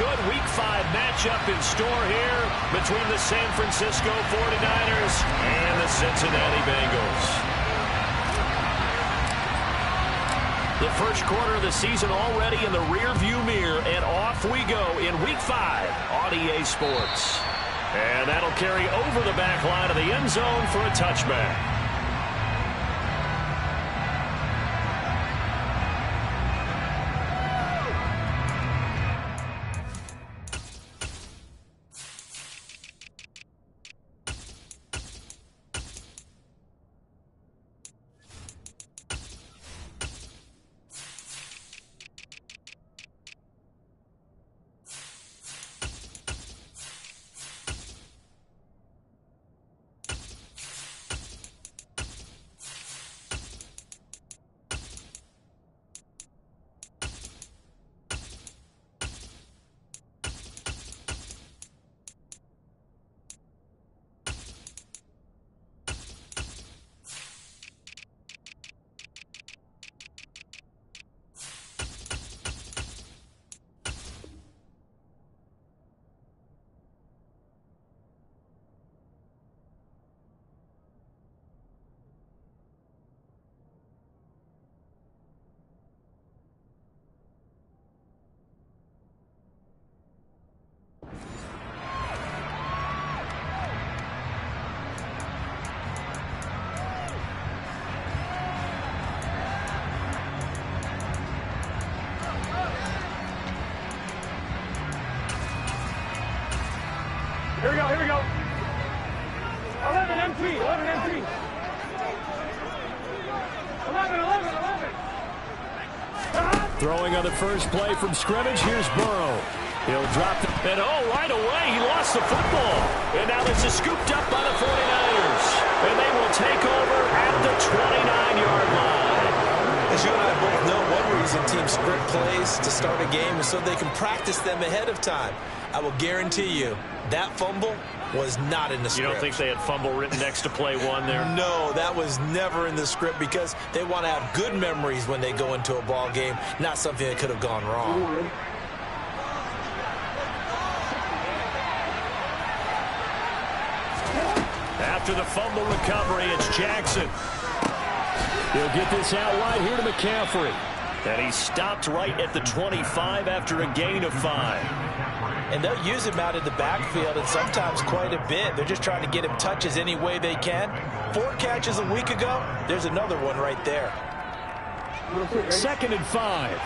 good Week 5 matchup in store here between the San Francisco 49ers and the Cincinnati Bengals. The first quarter of the season already in the rearview mirror, and off we go in Week 5 on EA Sports. And that'll carry over the back line of the end zone for a touchback. Here we go. 11 MT. 11. Throwing on the first play from scrimmage. Here's Burrow. He'll drop it. And right away, he lost the football. And now this is scooped up by the 49ers. And they will take over at the 29-yard line. As you and I both know, one reason teams script plays to start a game is so they can practice them ahead of time. I will guarantee you that fumble was not in the script. You don't think they had fumble written next to play one there? No, that was never in the script because they want to have good memories when they go into a ball game, not something that could have gone wrong. After the fumble recovery, it's Jackson. He'll get this out wide here to McCaffrey. And he stopped right at the 25 after a gain of 5. And they'll use him out in the backfield, and sometimes quite a bit. They're just trying to get him touches any way they can. 4 catches a week ago. There's another one right there. 2nd and 5.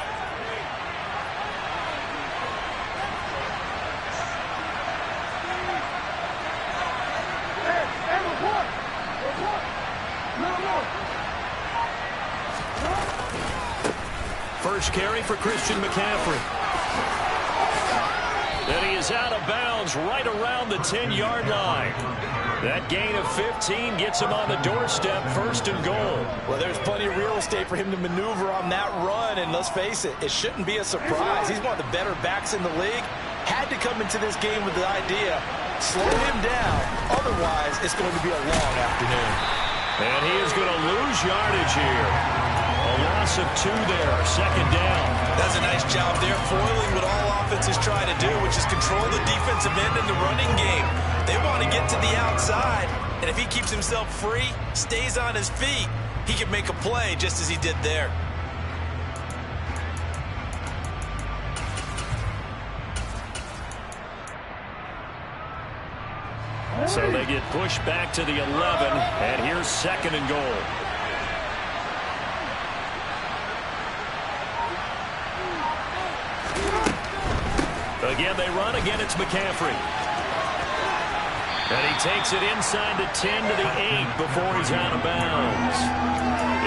First carry for Christian McCaffrey. And he is out of bounds right around the 10-yard line. That gain of 15 gets him on the doorstep, 1st and goal. Well, there's plenty of real estate for him to maneuver on that run, and let's face it, it shouldn't be a surprise. He's one of the better backs in the league. Had to come into this game with the idea, slow him down, otherwise it's going to be a long afternoon. And he is going to lose yardage here. A loss of 2 there, 2nd down. Does a nice job there, foiling what all offenses try to do, which is control the defensive end in the running game. They want to get to the outside, and if he keeps himself free, stays on his feet, he can make a play just as he did there. So they get pushed back to the 11, and here's 2nd and goal. Again, they run. Again, it's McCaffrey. And he takes it inside the 10 to the 8 before he's out of bounds.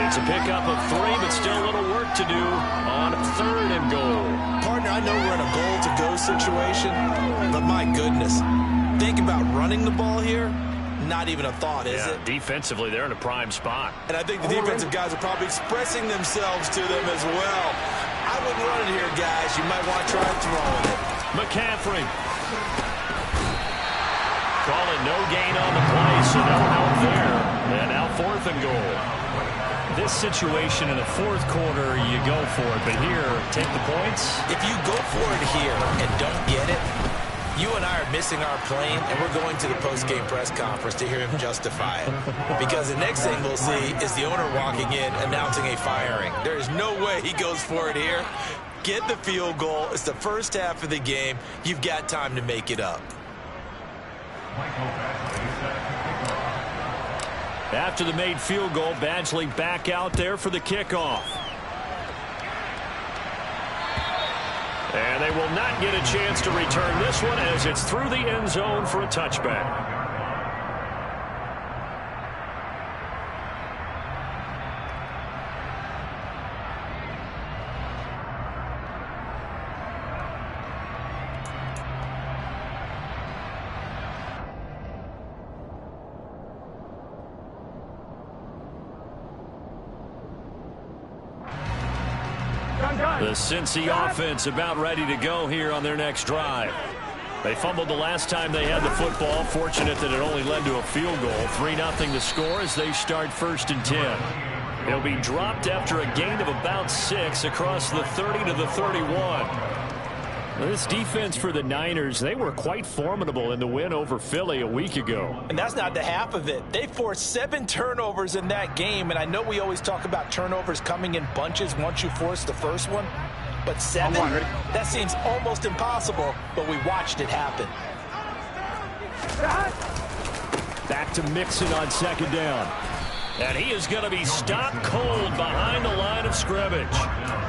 It's a pickup of 3, but still a little work to do on 3rd and goal. Partner, I know we're in a goal-to-go situation, but my goodness, think about running the ball here. Not even a thought, is it? Defensively, they're in a prime spot. And I think the defensive guys are probably expressing themselves to them as well. I wouldn't run it here, guys. You might want to try throwing it. McCaffrey. Calling no gain on the play, so no help there. And now 4th and goal. This situation in the 4th quarter, you go for it. But here, take the points. If you go for it here and don't get racing our plane, and we're going to the post-game press conference to hear him justify it. Because the next thing we'll see is the owner walking in announcing a firing. There is no way he goes for it here. Get the field goal. It's the first half of the game. You've got time to make it up. After the made field goal, Badgley back out there for the kickoff. And they will not get a chance to return this one as it's through the end zone for a touchback. The Cincy offense about ready to go here on their next drive. They fumbled the last time they had the football. Fortunate that it only led to a field goal. 3-0 the score as they start 1st and 10. They'll be dropped after a gain of about 6 across the 30 to the 31. This defense for the Niners, they were quite formidable in the win over Philly a week ago. And that's not the half of it. They forced 7 turnovers in that game, and I know we always talk about turnovers coming in bunches once you force the first one, but 7? That seems almost impossible, but we watched it happen. Back to Mixon on 2nd down. And he is going to be stopped cold behind the line of scrimmage.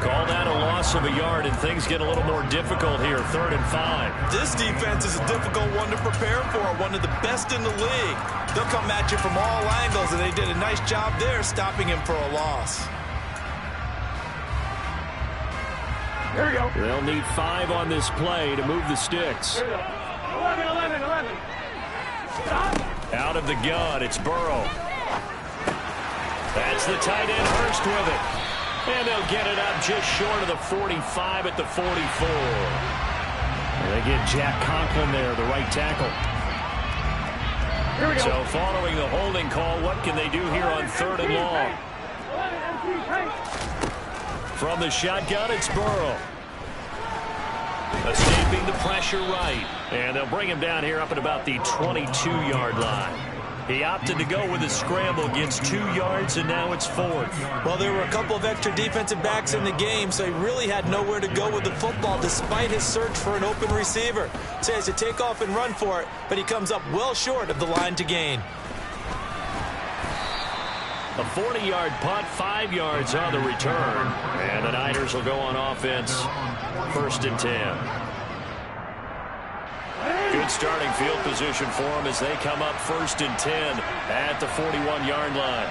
Call that a loss of a yard, and things get a little more difficult here, 3rd and 5. This defense is a difficult one to prepare for, one of the best in the league. They'll come at you from all angles, and they did a nice job there stopping him for a loss. Here we go. They'll need 5 on this play to move the sticks. 11. Stop. Out of the gun, it's Burrow. That's the tight end, Hurst with it. And they'll get it up just short of the 45 at the 44. They get Jack Conklin there, the right tackle. Here we go. So following the holding call, what can they do here on 3rd and long? From the shotgun, it's Burrow. Escaping the pressure right. And they'll bring him down here up at about the 22-yard line. He opted to go with a scramble, gets 2 yards, and now it's 4th. Well, there were a couple of extra defensive backs in the game, so he really had nowhere to go with the football despite his search for an open receiver. So he has to take off and run for it, but he comes up well short of the line to gain. A 40-yard punt, 5 yards on the return. And the Niners will go on offense, 1st and 10. Good starting field position for them as they come up 1st and 10 at the 41-yard line.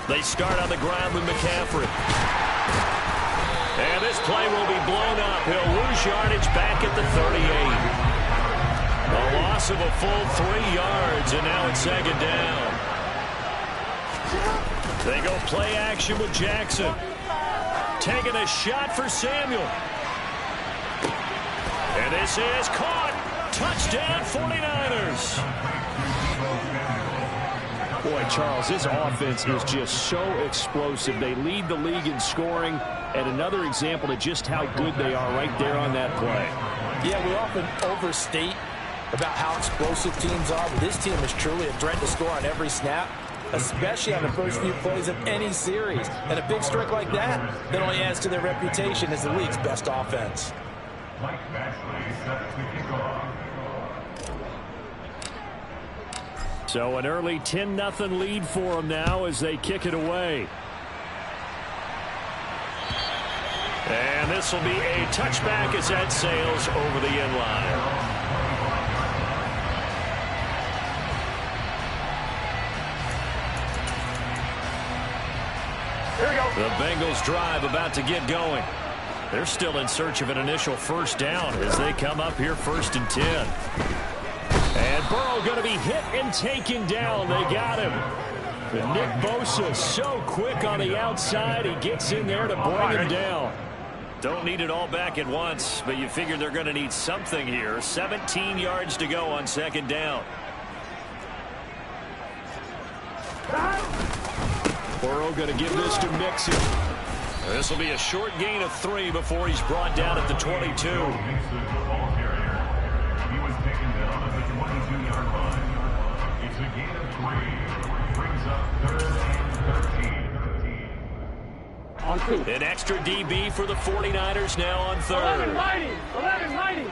They start on the ground with McCaffrey. And this play will be blown up. He'll lose yardage back at the 38. A loss of a full 3 yards, and now it's 2nd down. They go play action with Jackson. Taking a shot for Samuel. And this is caught. Touchdown, 49ers. Boy, Charles, this offense is just so explosive. They lead the league in scoring, and another example of just how good they are right there on that play. Yeah, we often overstate about how explosive teams are, but this team is truly a threat to score on every snap, especially on the first few plays of any series. And a big strike like that only adds to their reputation as the league's best offense. So an early 10-0 lead for them now as they kick it away. And this will be a touchback as that sails over the end line. Here we go. The Bengals drive about to get going. They're still in search of an initial 1st down as they come up here 1st and 10. And Burrow going to be hit and taken down. They got him. But Nick Bosa so quick on the outside. He gets in there to bring him down. Don't need it all back at once, but you figure they're going to need something here. 17 yards to go on second down. Burrow going to give this to Mixon. This will be a short gain of 3 before he's brought down at the 22. He was taken down at the 22-yard line. It's a gain of 3. Brings up 3rd and 13. An extra DB for the 49ers now on 3rd. 11-90.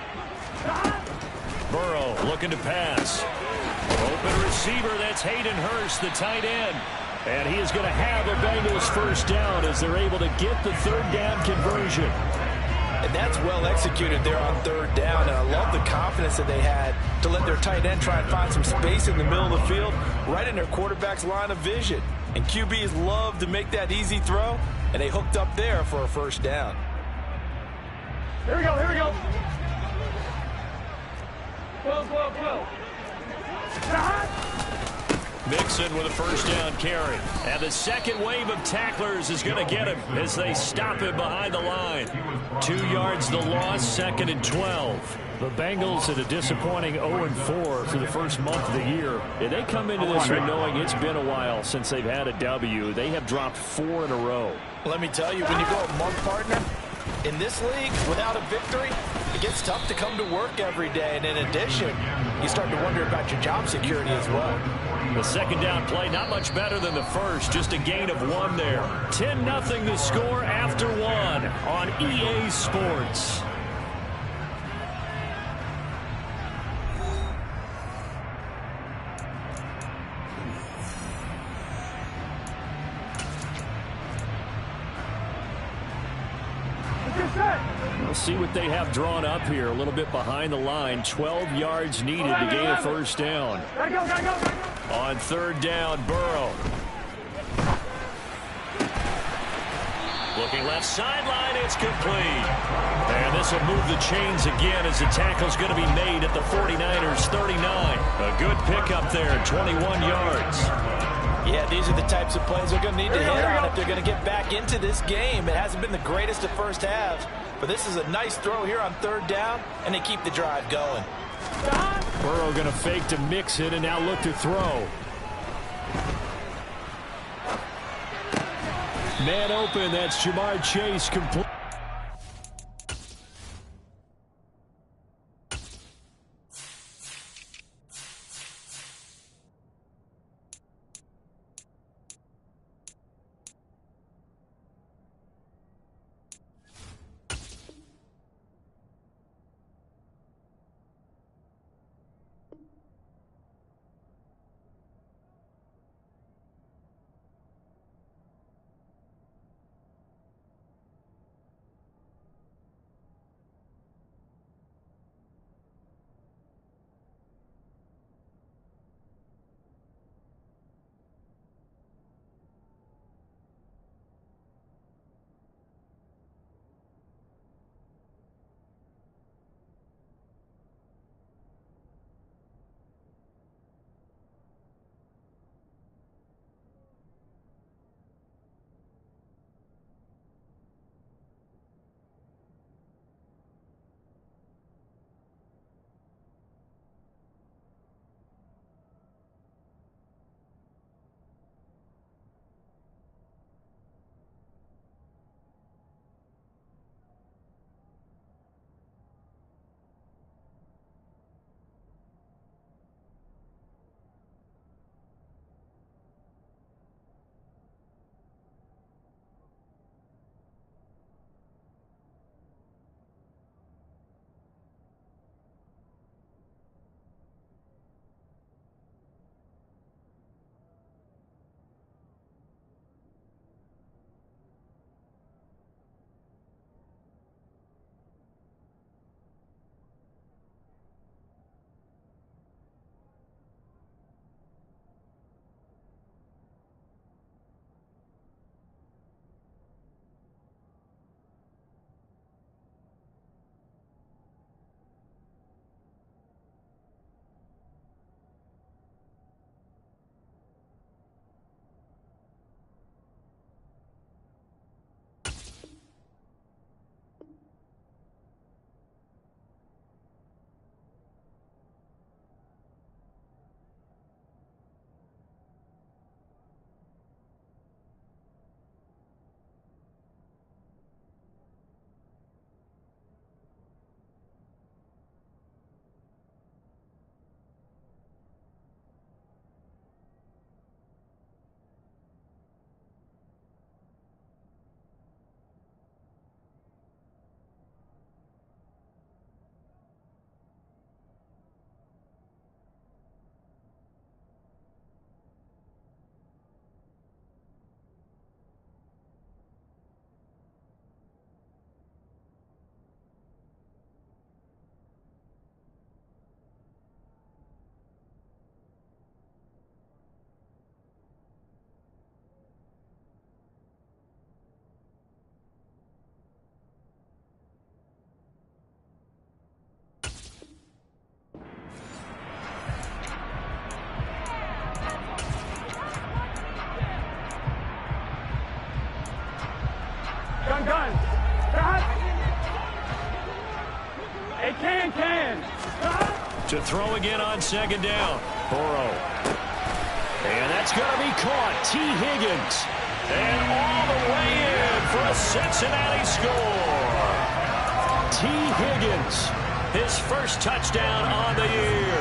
Burrow looking to pass. Open receiver, that's Hayden Hurst, the tight end. And he is going to have a Bengals first down as they're able to get the 3rd down conversion. And that's well executed there on 3rd down. And I love the confidence that they had to let their tight end try and find some space in the middle of the field, right in their quarterback's line of vision. And QBs love to make that easy throw, and they hooked up there for a first down. Here we go. 12. Mixon with a first down carry. And the second wave of tacklers is going to get him as they stop him behind the line. 2 yards the loss, 2nd and 12. The Bengals at a disappointing 0-4 for the first month of the year. And they come into this one knowing it's been a while since they've had a W. They have dropped 4 in a row. Let me tell you, when you go a month, partner, in this league, without a victory, it gets tough to come to work every day. And in addition, you start to wonder about your job security as well. The second down play, not much better than the first, just a gain of 1 there. 10-0 the score after 1 on EA Sports. We'll see what they have drawn up here. A little bit behind the line. 12 yards needed to gain a first down. Gotta go. On 3rd down, Burrow. Looking left sideline, it's complete. And this will move the chains again as the tackle's going to be made at the 49ers 39. A good pickup there, 21 yards. Yeah, these are the types of plays they're going to need to hit on if they're going to get back into this game. It hasn't been the greatest of first halves, but this is a nice throw here on 3rd down, and they keep the drive going. Burrow going to fake to Mixon and now look to throw. Man open, that's Jamar Chase complete. can. To throw again on second down. Burrow. And that's going to be caught. T. Higgins. And all the way in for a Cincinnati score. T. Higgins. His first touchdown on the year.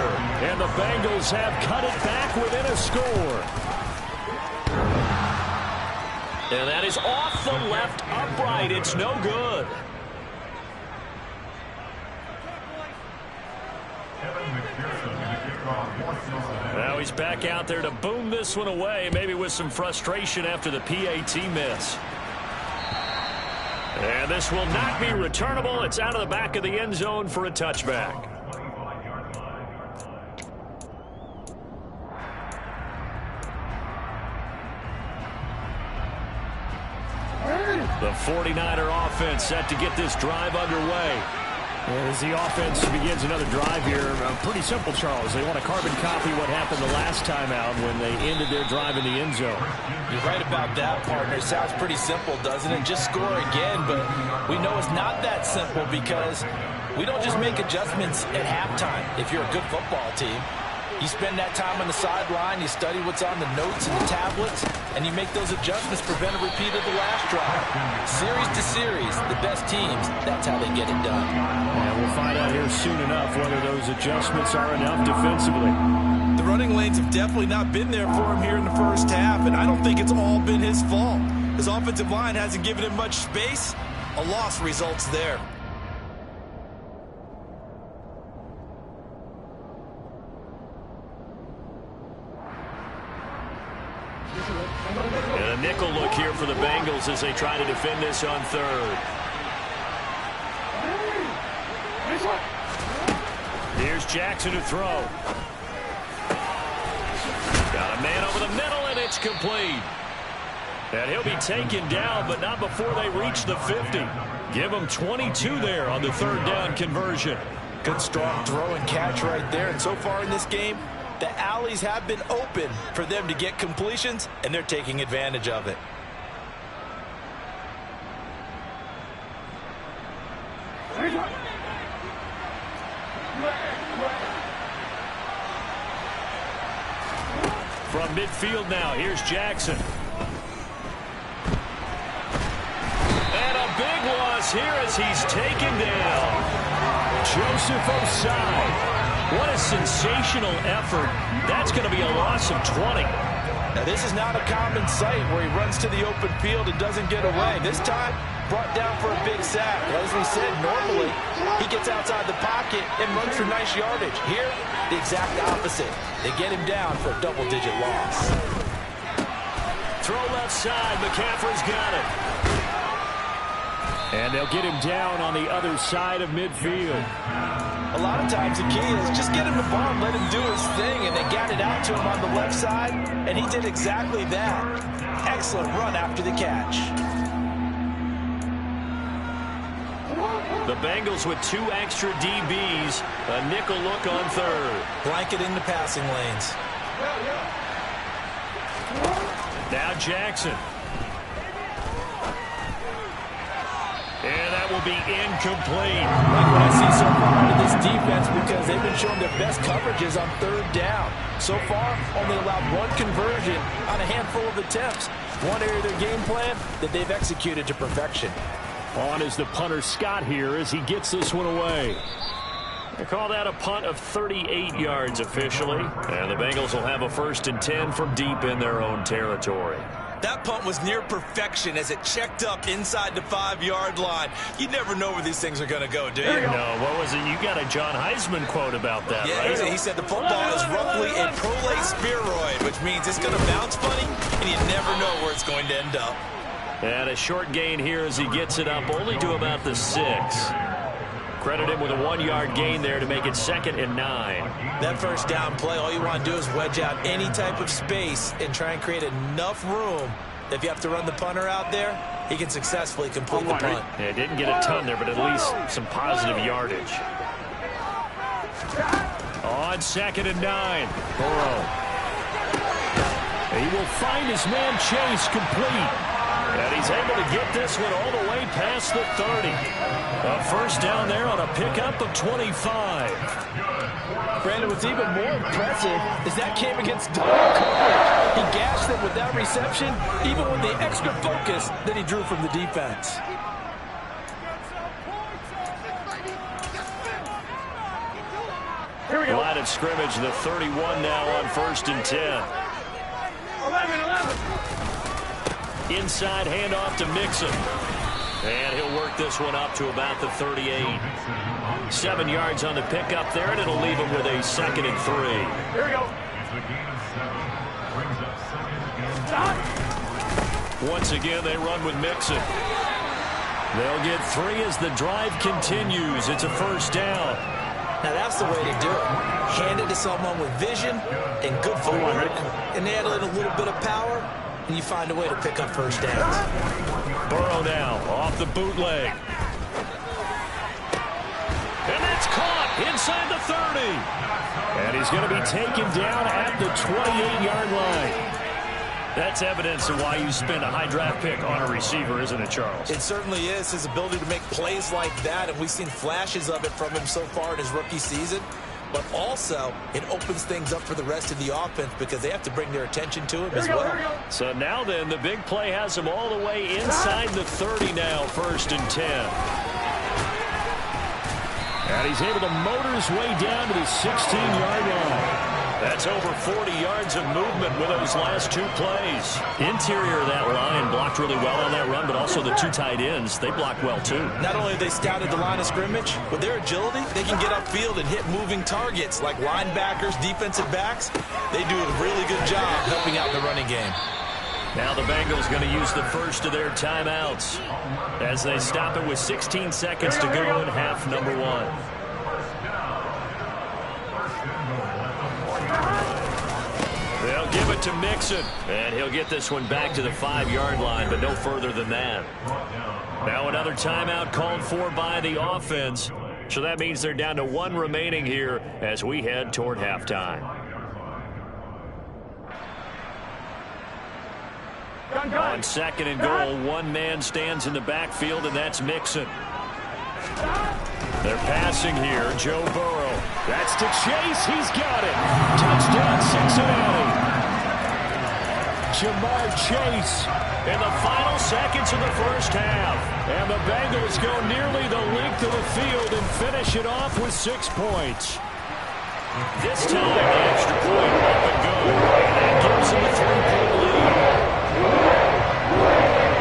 And the Bengals have cut it back within a score. And that is off the left upright. It's no good. Now he's back out there to boom this one away, maybe with some frustration after the PAT miss. And this will not be returnable. It's out of the back of the end zone for a touchback. The 49er offense set to get this drive underway. As the offense begins another drive here, pretty simple, Charles. They want to carbon copy what happened the last time out when they ended their drive in the end zone. You're right about that, partner. Sounds pretty simple, doesn't it? Just score again, but we know it's not that simple because we don't just make adjustments at halftime if you're a good football team. You spend that time on the sideline, you study what's on the notes and the tablets, and you make those adjustments, prevent a repeat of the last drive. Series to series, the best teams, that's how they get it done. And we'll find out here soon enough whether those adjustments are enough defensively. The running lanes have definitely not been there for him here in the first half, and I don't think it's all been his fault. His offensive line hasn't given him much space. A loss results there. And a nickel look here for the Bengals as they try to defend this on third. Here's Jackson to throw. Got a man over the middle, and it's complete. And he'll be taken down, but not before they reach the 50. Give him 22 there on the third down conversion. Good strong throw and catch right there. And so far in this game, the alleys have been open for them to get completions, and they're taking advantage of it. From midfield now, here's Jackson. And a big loss here as he's taken down. Joseph Osai. What a sensational effort. That's going to be a loss of 20. Now, this is not a common sight where he runs to the open field and doesn't get away. This time, brought down for a big sack. As we said, normally, he gets outside the pocket and runs for nice yardage. Here, the exact opposite. They get him down for a double-digit loss. Throw left side. McCaffrey's got it. And they'll get him down on the other side of midfield. A lot of times the key is just get him the ball and let him do his thing, and they got it out to him on the left side, and he did exactly that. Excellent run after the catch. The Bengals with 2 extra DBs, a nickel look on third. Blanket in the passing lanes. Now Jackson. And that will be incomplete. Like what I see so far out of this defense, because they've been showing their best coverages on third down. So far, only allowed 1 conversion on a handful of attempts. One area of their game plan that they've executed to perfection. On is the punter Scott here as he gets this one away. They call that a punt of 38 yards officially. And the Bengals will have a 1st and 10 from deep in their own territory. That punt was near perfection as it checked up inside the 5-yard line. You never know where these things are going to go, do you? No, what was it? You got a John Heisman quote about that, yeah, right? He said the football is roughly a prolate spheroid, which means it's going to bounce funny, and you never know where it's going to end up. And a short gain here as he gets it up only to about the 6. Credit him with a 1-yard gain there to make it 2nd and 9. That first down play, all you want to do is wedge out any type of space and try and create enough room that if you have to run the punter out there, he can successfully complete the punt. Yeah, didn't get a ton there, but at least some positive yardage. On 2nd and 9. Burrow. He will find his man Chase complete. And he's able to get this one all the way past the 30. A first down there on a pickup of 25. Brandon, what's even more impressive is that came against double coverage. He gashed them with that reception, even with the extra focus that he drew from the defense. Here we go. Line of scrimmage, the 31 now on 1st and 10. 11. Inside handoff to Mixon. And he'll work this one up to about the 38. 7 yards on the pickup there, and it'll leave him with a 2nd and 3. Here we go. Stop. Once again, they run with Mixon. They'll get 3 as the drive continues. It's a first down. Now that's the way to do it. Hand it to someone with vision and good footwork, and add in a little bit of power, and you find a way to pick up first downs. Burrow now off the bootleg. And that's caught inside the 30. And he's going to be taken down at the 28-yard line. That's evidence of why you spend a high draft pick on a receiver, isn't it, Charles? It certainly is. His ability to make plays like that, and we've seen flashes of it from him so far in his rookie season. But also, it opens things up for the rest of the offense because they have to bring their attention to him as well. So now then, the big play has him all the way inside the 30 now, 1st and 10. And he's able to motor his way down to the 16-yard line. That's over 40 yards of movement with those last 2 plays. Interior of that line blocked really well on that run, but also the 2 tight ends, they blocked well too. Not only have they scouted the line of scrimmage, with their agility, they can get upfield and hit moving targets like linebackers, defensive backs. They do a really good job helping out the running game. Now the Bengals going to use the first of their timeouts as they stop it with 16 seconds to go in half number 1. They'll give it to Mixon, and he'll get this one back to the 5-yard line, but no further than that. Now another timeout called for by the offense, so that means they're down to 1 remaining here as we head toward halftime. On 2nd and goal, 1 man stands in the backfield, and that's Mixon. They're passing here. Joe Burrow. That's to Chase. He's got it. Touchdown, Cincinnati. Jamar Chase in the final seconds of the first half. And the Bengals go nearly the length of the field and finish it off with 6 points. This time, the extra point up and good. And that gives them a 3-point lead.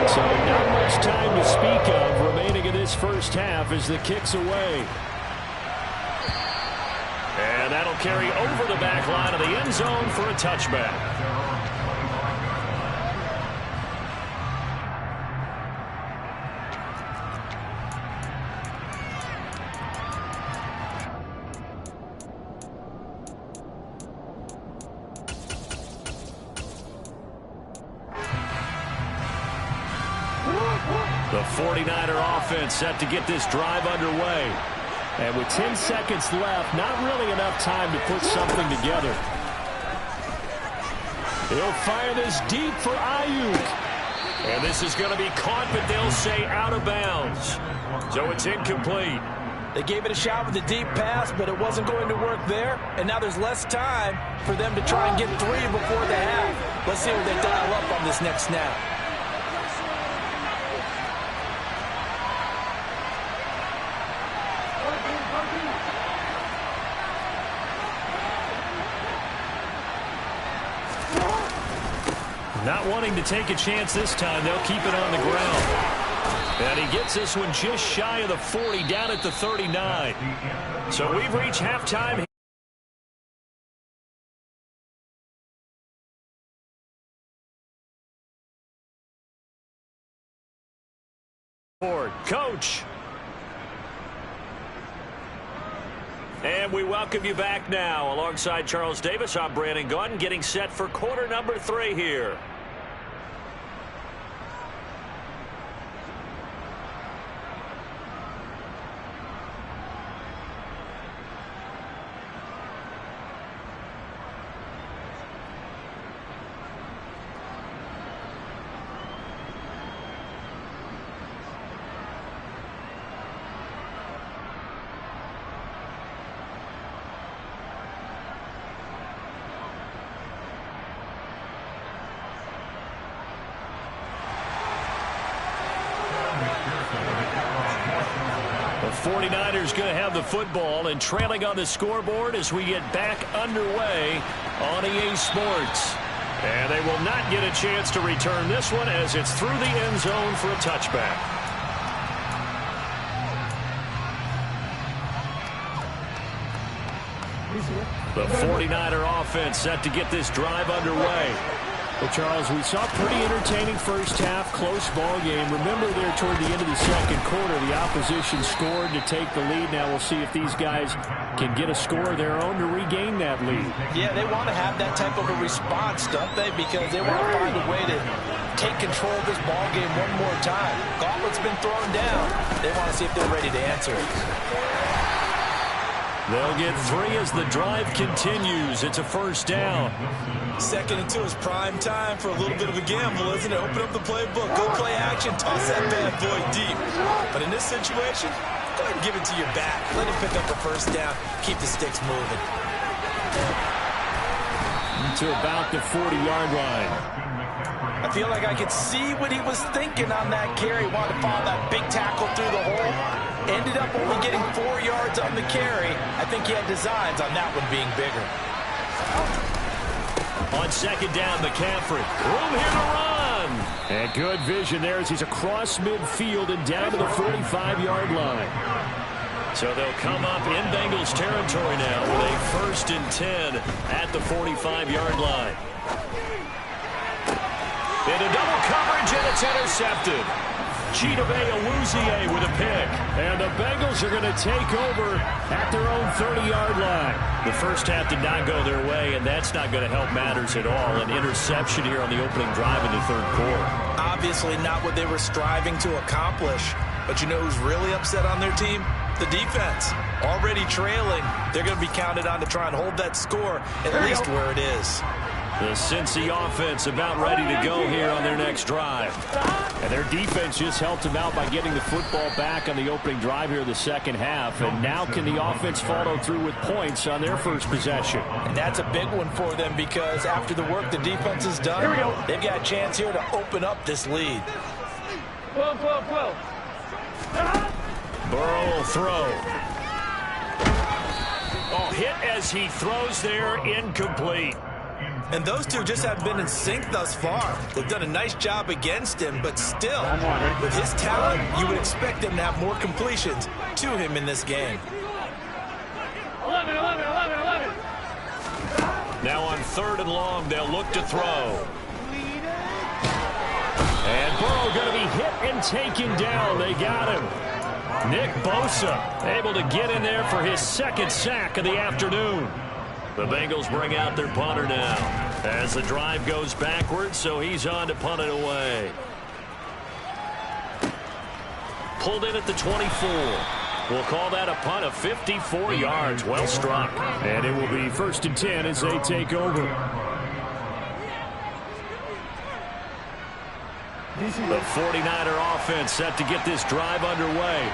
So not much time to speak of remaining in this first half as the kick's away. And that'll carry over the back line of the end zone for a touchback. The 49er offense set to get this drive underway. And with 10 seconds left, not really enough time to put something together. He'll fire this deep for Ayuk. And this is going to be caught, but they'll say out of bounds. So it's incomplete. They gave it a shot with the deep pass, but it wasn't going to work there. And now there's less time for them to try and get 3 before the half. Let's see what they dial up on this next snap. Not wanting to take a chance this time, they'll keep it on the ground. And he gets this one just shy of the 40, down at the 39. So we've reached halftime. Coach. And we welcome you back now. Alongside Charles Davis, I'm Brandon Gaudin, getting set for quarter number 3 here. 49ers going to have the football and trailing on the scoreboard as we get back underway on EA Sports. And they will not get a chance to return this one as it's through the end zone for a touchback. The 49er offense set to get this drive underway. Well, Charles, we saw a pretty entertaining first half, close ball game. Remember there toward the end of the second quarter, the opposition scored to take the lead. Now we'll see if these guys can get a score of their own to regain that lead. Yeah, they want to have that type of a response, don't they? Because they want to find a way to take control of this ball game one more time. Gauntlet's been thrown down. They want to see if they're ready to answer. They'll get 3 as the drive continues. It's a first down. 2nd and 2 is prime time for a little bit of a gamble, isn't it? Open up the playbook, go play action, toss that bad boy deep. But in this situation, go ahead and give it to your back. Let him pick up a first down. Keep the sticks moving. To about the 40-yard line. I feel like I could see what he was thinking on that carry. Wanted to follow that big tackle through the hole. Ended up only getting 4 yards on the carry. I think he had designs on that one being bigger. On 2nd down, McCaffrey. Room here to run. And good vision there as he's across midfield and down to the 45-yard line. So they'll come up in Bengals territory now with a 1st and 10 at the 45-yard line. Into double coverage, and it's intercepted. Chidobe Awuzie with a pick. And the Bengals are going to take over at their own 30-yard line. The first half did not go their way, and that's not going to help matters at all. An interception here on the opening drive in the 3rd quarter. Obviously not what they were striving to accomplish. But you know who's really upset on their team? The defense. Already trailing. They're going to be counted on to try and hold that score at least where it is. The Cincy offense about ready to go here on their next drive. And their defense just helped them out by getting the football back on the opening drive here in the 2nd half. And now can the offense follow through with points on their first possession? And that's a big one for them because after the work the defense has done, they've got a chance here to open up this lead. Burrow will throw. Oh, hit as he throws there, incomplete. And those two just haven't been in sync thus far. They've done a nice job against him, but still, with his talent, you would expect them to have more completions to him in this game. 11. Now on 3rd and long, they'll look to throw. And Burrow going to be hit and taken down. They got him. Nick Bosa able to get in there for his 2nd sack of the afternoon. The Bengals bring out their punter now as the drive goes backwards, so he's on to punt it away. Pulled in at the 24. We'll call that a punt of 54 yards. Well struck. And it will be 1st and 10 as they take over. The 49er offense set to get this drive underway.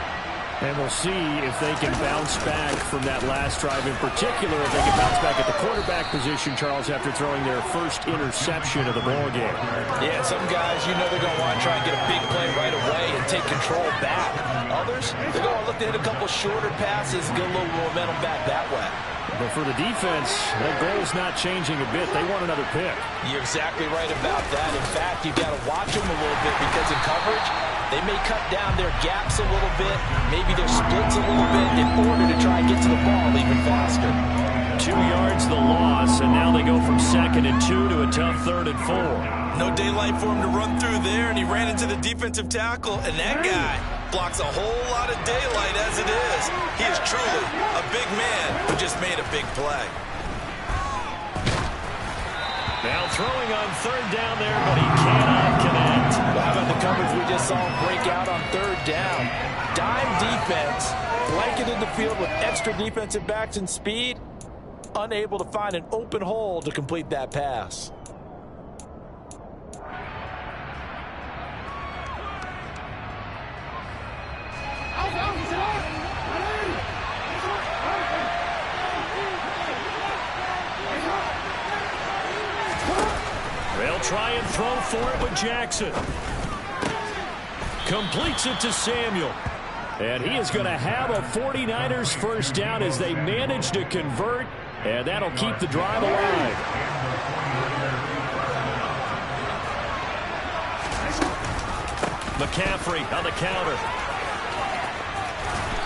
And we'll see if they can bounce back from that last drive in particular, if they can bounce back at the quarterback position, Charles, after throwing their first interception of the ball game. Yeah, some guys, you know they're going to want to try and get a big play right away and take control back. Others, they're going to look to hit a couple shorter passes and get a little momentum back that way. But for the defense, that goal's not changing a bit. They want another pick. You're exactly right about that. In fact, you've got to watch them a little bit because in coverage, they may cut down their gaps a little bit, maybe their splits a little bit in order to try and get to the ball even faster. 2 yards the loss, and now they go from 2nd and 2 to a tough 3rd and 4. No daylight for him to run through there, and he ran into the defensive tackle, and that guy blocks a whole lot of daylight as it is. He is truly a big man who just made a big play. Now throwing on 3rd down there, but he cannot connect. Well, how about the coverage we just saw him break out on 3rd down? Dime defense, blanketed the field with extra defensive backs and speed, unable to find an open hole to complete that pass. They'll try and throw for it with Jackson. Completes it to Samuel. And he is going to have a 49ers first down as they manage to convert, and that'll keep the drive alive. McCaffrey on the counter.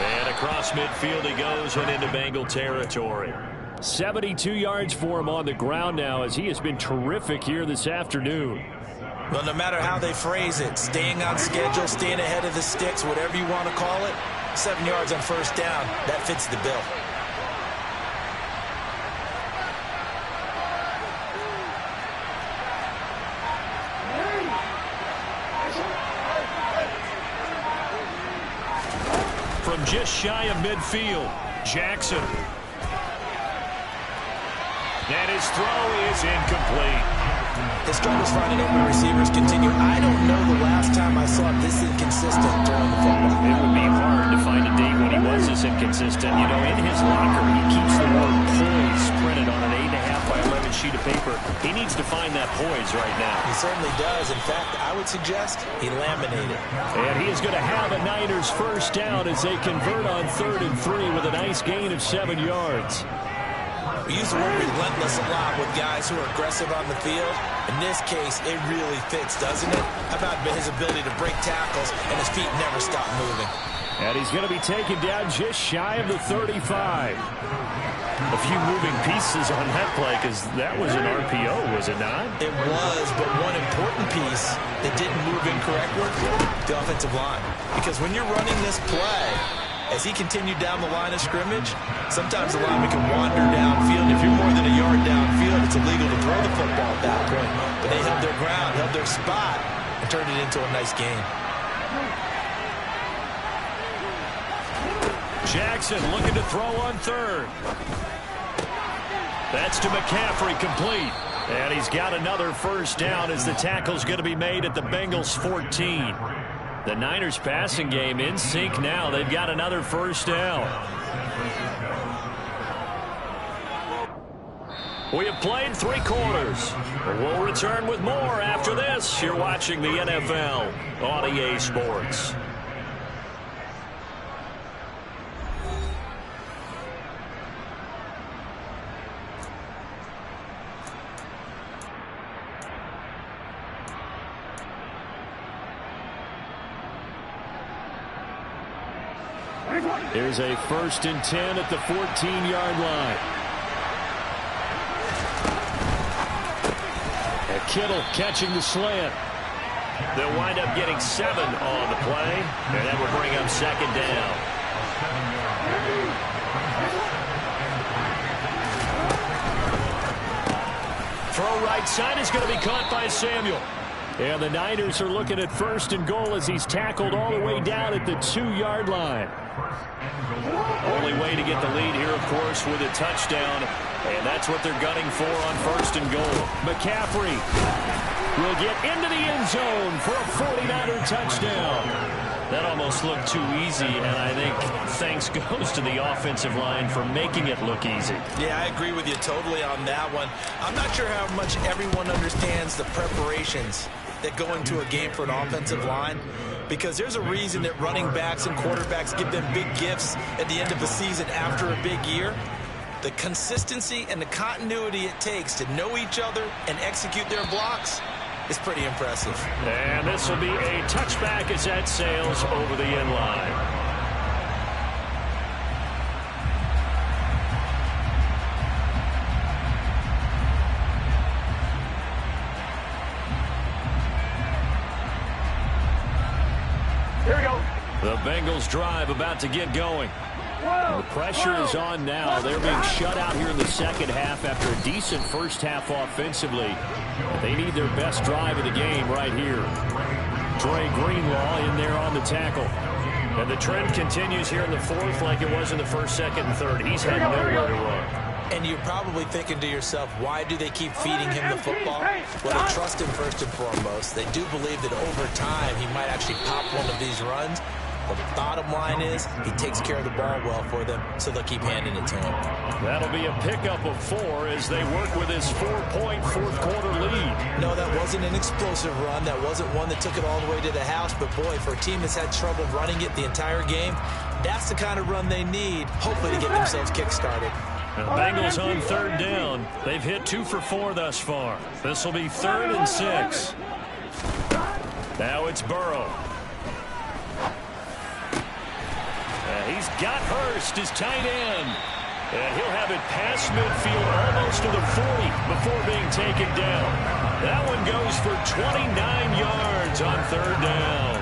And across midfield he goes and into Bengal territory. 72 yards for him on the ground now as he has been terrific here this afternoon. Well, no matter how they phrase it, staying on schedule, staying ahead of the sticks, whatever you want to call it, 7 yards on first down, that fits the bill. From just shy of midfield, Jackson. And his throw is incomplete. The struggles finding open receivers continue. I don't know the last time I saw this inconsistent throwing the football. It would be hard to find a date when he was this inconsistent. You know, in his locker, he keeps the word poise printed on an 8.5 by 11 sheet of paper. He needs to find that poise right now. He certainly does. In fact, I would suggest he laminated. And he is going to have a Niners first down as they convert on 3rd and 3 with a nice gain of 7 yards. We use the word relentless a lot with guys who are aggressive on the field. In this case, it really fits, doesn't it? How about his ability to break tackles and his feet never stop moving? And he's going to be taken down just shy of the 35. A few moving pieces on that play because that was an RPO, was it not? It was, but one important piece that didn't move incorrectly, the offensive line. Because when you're running this play, as he continued down the line of scrimmage, sometimes the lineman can wander downfield. If you're more than a yard downfield, it's illegal to throw the football at that point. But they held their ground, held their spot, and turned it into a nice gain. Jackson looking to throw on 3rd. That's to McCaffrey, complete. And he's got another first down as the tackle's going to be made at the Bengals 14. The Niners passing game in sync now. They've got another first down. We have played 3 quarters. We'll return with more after this. You're watching the NFL on EA Sports. Here's a 1st and 10 at the 14-yard line. And Kittle catching the slant. They'll wind up getting 7 on the play, and that will bring up 2nd down. Throw right side is going to be caught by Samuel. And the Niners are looking at 1st and goal as he's tackled all the way down at the 2-yard line. Only way to get the lead here, of course, with a touchdown. And that's what they're gunning for on 1st and goal. McCaffrey will get into the end zone for a 49er touchdown. That almost looked too easy, and I think thanks goes to the offensive line for making it look easy. Yeah, I agree with you totally on that one. I'm not sure how much everyone understands the preparations that go into a game for an offensive line, because there's a reason that running backs and quarterbacks give them big gifts at the end of the season after a big year. The consistency and the continuity it takes to know each other and execute their blocks is pretty impressive. And this will be a touchback as that sails over the end line. Here we go. The Bengals drive about to get going. The pressure is on now. They're being shut out here in the second half after a decent first half offensively. They need their best drive of the game right here. Dre Greenlaw in there on the tackle. And the trend continues here in the 4th like it was in the 1st, 2nd, and 3rd. He's had nowhere to run. And you're probably thinking to yourself, why do they keep feeding him the football? Well, they trust him first and foremost. They do believe that over time he might actually pop one of these runs. The bottom line is he takes care of the ball well for them, so they'll keep handing it to him. That'll be a pickup of 4 as they work with his 4-point fourth-quarter lead. No, that wasn't an explosive run. That wasn't one that took it all the way to the house. But, boy, for a team that's had trouble running it the entire game, that's the kind of run they need, hopefully, to get themselves kick-started. The Bengals on 3rd down. They've hit 2 for 4 thus far. This will be 3rd and 6. Now it's Burrow. He's got Hurst, his tight end. And he'll have it past midfield almost to the 40 before being taken down. That one goes for 29 yards on 3rd down.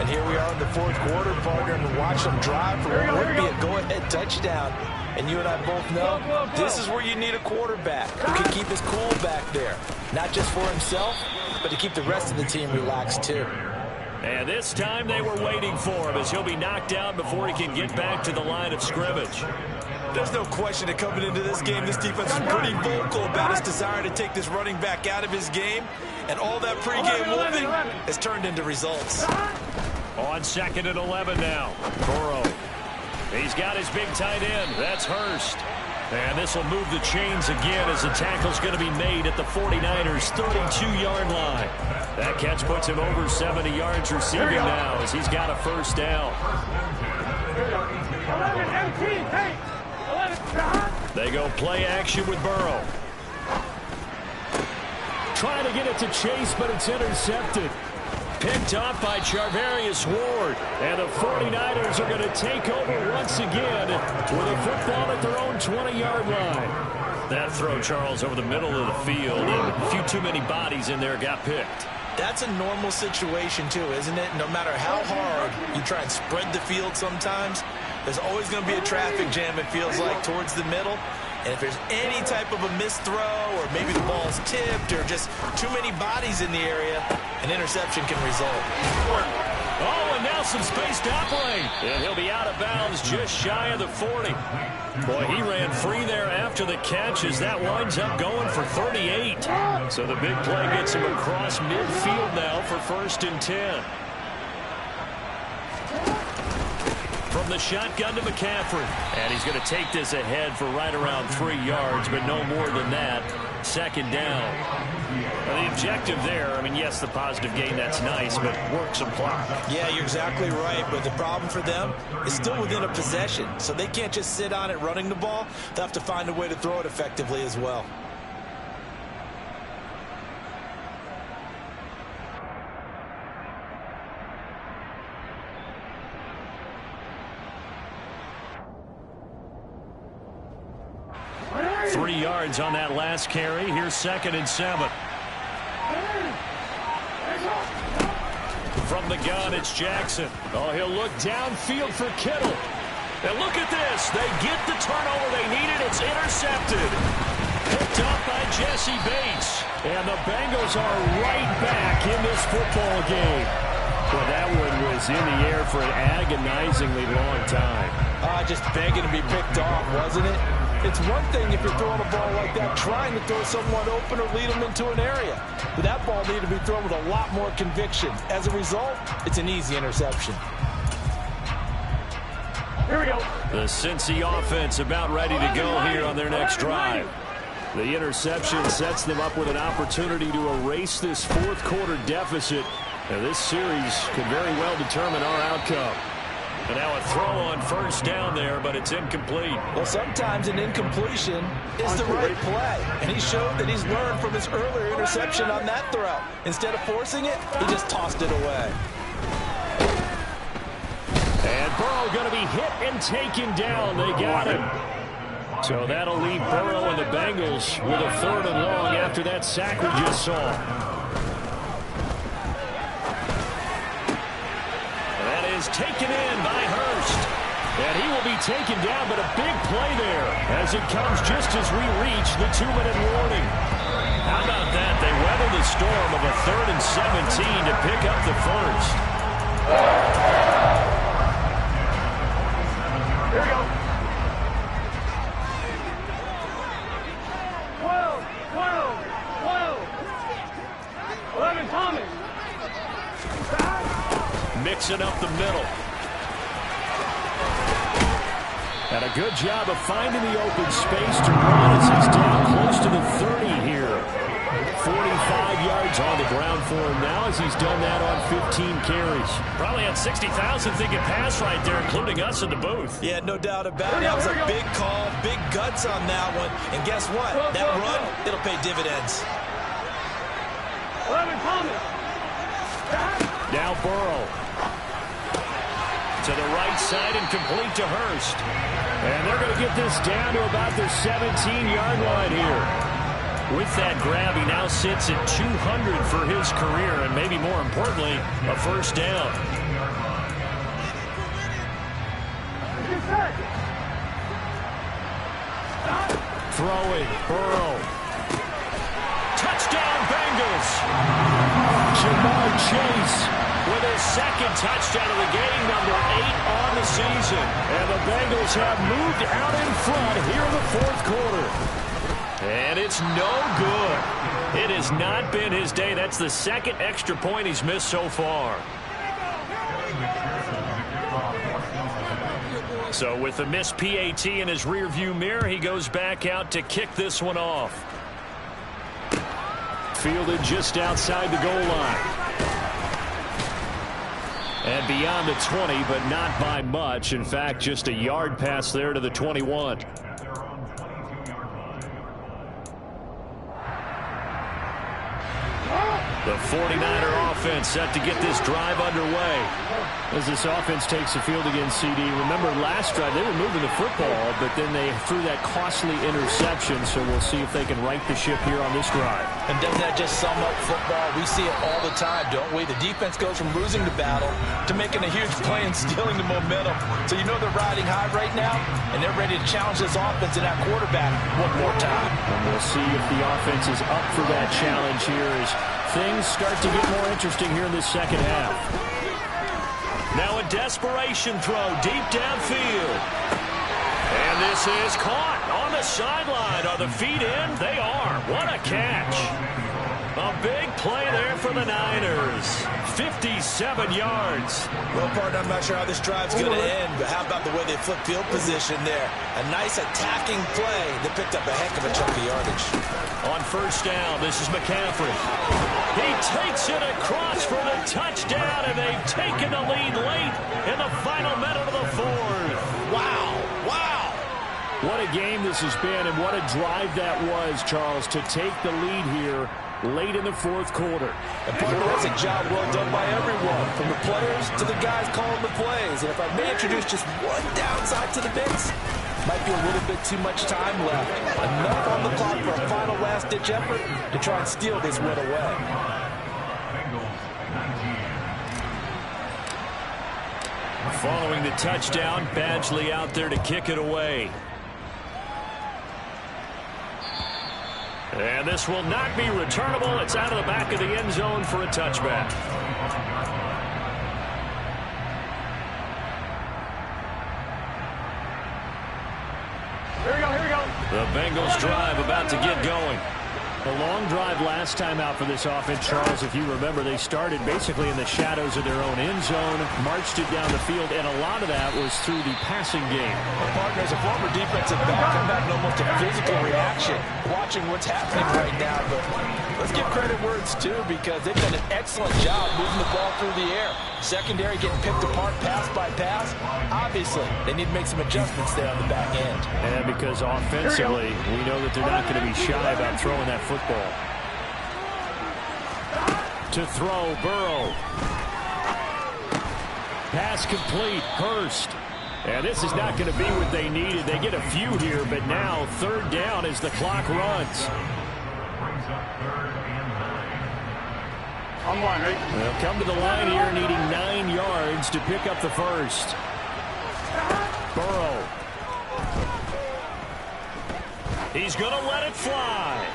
And here we are in the 4th quarter, partner, and watch them drive for what would be a go-ahead touchdown. And you and I both know this is where you need a quarterback who can keep his cool back there. Not just for himself, but to keep the rest of the team relaxed too. And this time they were waiting for him as he'll be knocked out before he can get back to the line of scrimmage. There's no question that coming into this game, this defense is pretty vocal about its desire to take this running back out of his game. And all that pregame moving has turned into results. On 2nd and 11 now. Burrow. He's got his big tight end. That's Hurst. And this will move the chains again as the tackle's going to be made at the 49ers' 32-yard line. That catch puts him over 70 yards receiving now as he's got a 1st down. They go play action with Burrow. Trying to get it to Chase, but it's intercepted. Picked off by Charvarius Ward. And the 49ers are going to take over once again with a football at their own 20-yard line. That throw, Charles, over the middle of the field, and a few too many bodies in there got picked. That's a normal situation, too, isn't it? No matter how hard you try and spread the field sometimes, there's always going to be a traffic jam, it feels like, towards the middle. And if there's any type of a missed throw or maybe the ball's tipped or just too many bodies in the area, an interception can result. Oh, and now some space to operate. And he'll be out of bounds just shy of the 40. Boy, he ran free there after the catch as that winds up going for 38. So the big play gets him across midfield now for 1st and 10. From the shotgun to McCaffrey. And he's going to take this ahead for right around 3 yards, but no more than that. 2nd down. Well, the objective there, I mean, yes, the positive gain, that's nice, but work some clock. Yeah, you're exactly right, but the problem for them is still within a possession, so they can't just sit on it running the ball. They'll have to find a way to throw it effectively as well. Three yards on that last carry. Here's 2nd and 7. From the gun, it's Jackson. Oh, he'll look downfield for Kittle. And look at this. They get the turnover they needed. It's intercepted. Picked up by Jesse Bates. And the Bengals are right back in this football game. Well, that one was in the air for an agonizingly long time. Just begging to be picked off, wasn't it? It's one thing if you're throwing a ball like that, trying to throw someone open or lead them into an area. But that ball needed to be thrown with a lot more conviction. As a result, it's an easy interception. Here we go. The Cincy offense about ready to go here on their next drive. The interception sets them up with an opportunity to erase this 4th quarter deficit. Now, this series could very well determine our outcome. And now a throw on 1st down there, but it's incomplete. Well, sometimes an incompletion is the right play. And he showed that he's learned from his earlier interception on that throw. Instead of forcing it, he just tossed it away. And Burrow going to be hit and taken down. They got him. So that'll leave Burrow and the Bengals with a 3rd and long after that sack we just saw. Taken in by Hurst. And he will be taken down, but a big play there as it comes just as we reach the 2-minute warning. How about that? They weather the storm of a 3rd and 17 to pick up the 1st. Here we go. 12. 11, Thomas. Mixing up the middle. And a good job of finding the open space to run as he's down close to the 30 here. 45 yards on the ground for him now as he's done that on 15 carries. Probably had 60,000 thinking pass right there, including us in the booth. Yeah, no doubt about it. That was a big call, big guts on that one. And guess what? That run, it'll pay dividends. Now Burrow. To the right side and complete to Hurst. And they're going to get this down to about the 17-yard line here. With that grab, he now sits at 200 for his career, and maybe more importantly, a first down. Throwing, Burrow. Touchdown, Bengals! Jamar Chase with his second touchdown of the game, number 8 on the season. And the Bengals have moved out in front here in the fourth quarter. And it's no good. It has not been his day. That's the second extra point he's missed so far. So with the missed PAT in his rearview mirror, he goes back out to kick this one off. Fielded just outside the goal line. And beyond the 20, but not by much. In fact, just a yard pass there to the 21. The 49er offense set to get this drive underway. As this offense takes the field against CD, remember last drive they were moving the football, but then they threw that costly interception, so we'll see if they can right the ship here on this drive. And doesn't that just sum up football? We see it all the time, don't we? The defense goes from losing the battle to making a huge play and stealing the momentum. So you know they're riding high right now, and they're ready to challenge this offense and that quarterback one more time. And we'll see if the offense is up for that challenge here as things start to get more interesting here in this second half. Now a desperation throw deep downfield. And this is caught on the sideline. Are the feet in? They are. What a catch. A big play there for the Niners. 57 yards. Well, partner, I'm not sure how this drive's going to end, but how about the way they flip field position there? A nice attacking play that picked up a heck of a chunk of yardage. On first down, this is McCaffrey. He takes it across for the touchdown, and they've taken the lead late in the final minute of the fourth. Wow. Wow. What a game this has been, and what a drive that was, Charles, to take the lead here late in the fourth quarter. And partner, that's a job well done by everyone, from the players to the guys calling the plays. And if I may introduce just one downside to the mix, might be a little bit too much time left. Enough on the clock for a final last-ditch effort to try and steal this win away. Following the touchdown, Badgley out there to kick it away. And this will not be returnable. It's out of the back of the end zone for a touchback. Here we go. The Bengals drive about to get going. A long drive last time out for this offense, Charles. If you remember, they started basically in the shadows of their own end zone, marched it down the field, and a lot of that was through the passing game. Well, partner, as a former defensive back, I'm having almost a physical reaction watching what's happening right now. But let's give credit where it's due, because they've done an excellent job moving the ball through the air. Secondary getting picked apart pass by pass. Obviously, they need to make some adjustments there on the back end. And because offensively, we know that they're not going to be shy about throwing that football. To throw, Burrow. Pass complete, Hurst. And this is not going to be what they needed. They get a few here, but now third down as the clock runs. I'm one, right? They'll come to the line here needing 9 yards to pick up the first. Burrow. He's going to let it fly.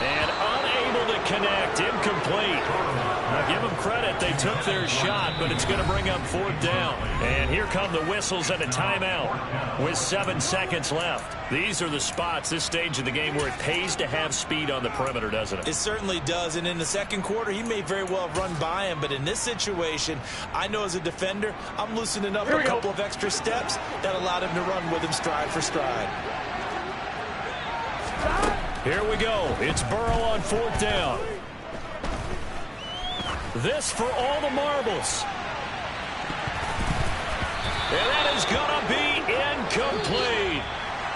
And unable to connect. Incomplete. A give them credit. They took their shot, but it's going to bring up 4th down. And here come the whistles and a timeout with 7 seconds left. These are the spots, this stage of the game, where it pays to have speed on the perimeter, doesn't it? It certainly does, and in the second quarter, he may very well have run by him, but in this situation, I know as a defender, I'm loosening up a couple of extra steps that allowed him to run with him stride for stride. Here we go. It's Burrow on 4th down. This for all the marbles. And that is going to be incomplete.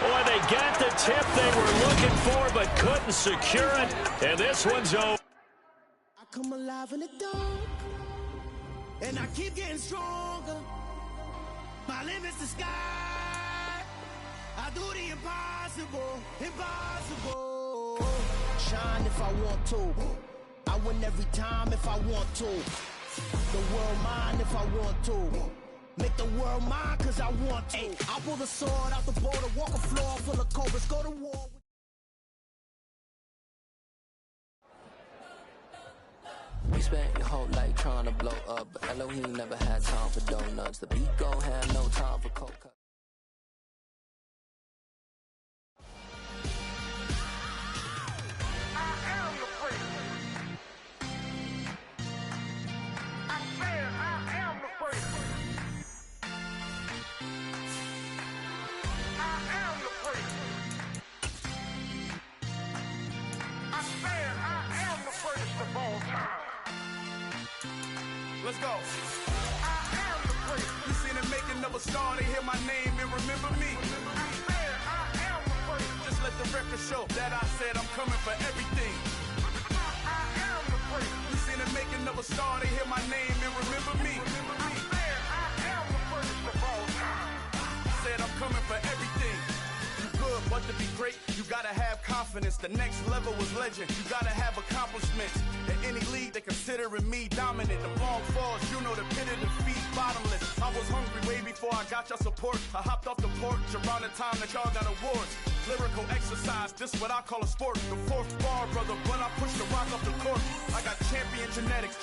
Boy, they got the tip they were looking for but couldn't secure it. And this one's over. I come alive in the dark, and I keep getting stronger. My limit's the sky. I do the impossible, impossible. Shine if I want to. I win every time if I want to. The world mine if I want to. Make the world mine cause I want to. I pull the sword out the border, walk a floor full of cobras, go to war. We spent your whole life trying to blow up, but Elohim never had time for donuts. The beat gon' have no time for cold cuts. Let's go. I am the prince. You seen the making of a star, they hear my name and remember me. I am the prince. Just let the record show that I said I'm coming for everything. I am the prince. You seen the making of a star, they hear my name and remember me. I am the prince of all time. Said I'm coming for everything. Good, but to be great, you gotta have confidence. The next level was legend. You gotta have accomplishments. In any league, they considering me dominant. The long falls, you know the pit of defeat, bottomless. I was hungry way before I got your support. I hopped off the porch around the time that y'all got awards. Lyrical exercise, this what I call a sport. The 4th bar, brother, when I push the rock off the court. I got champion genetics,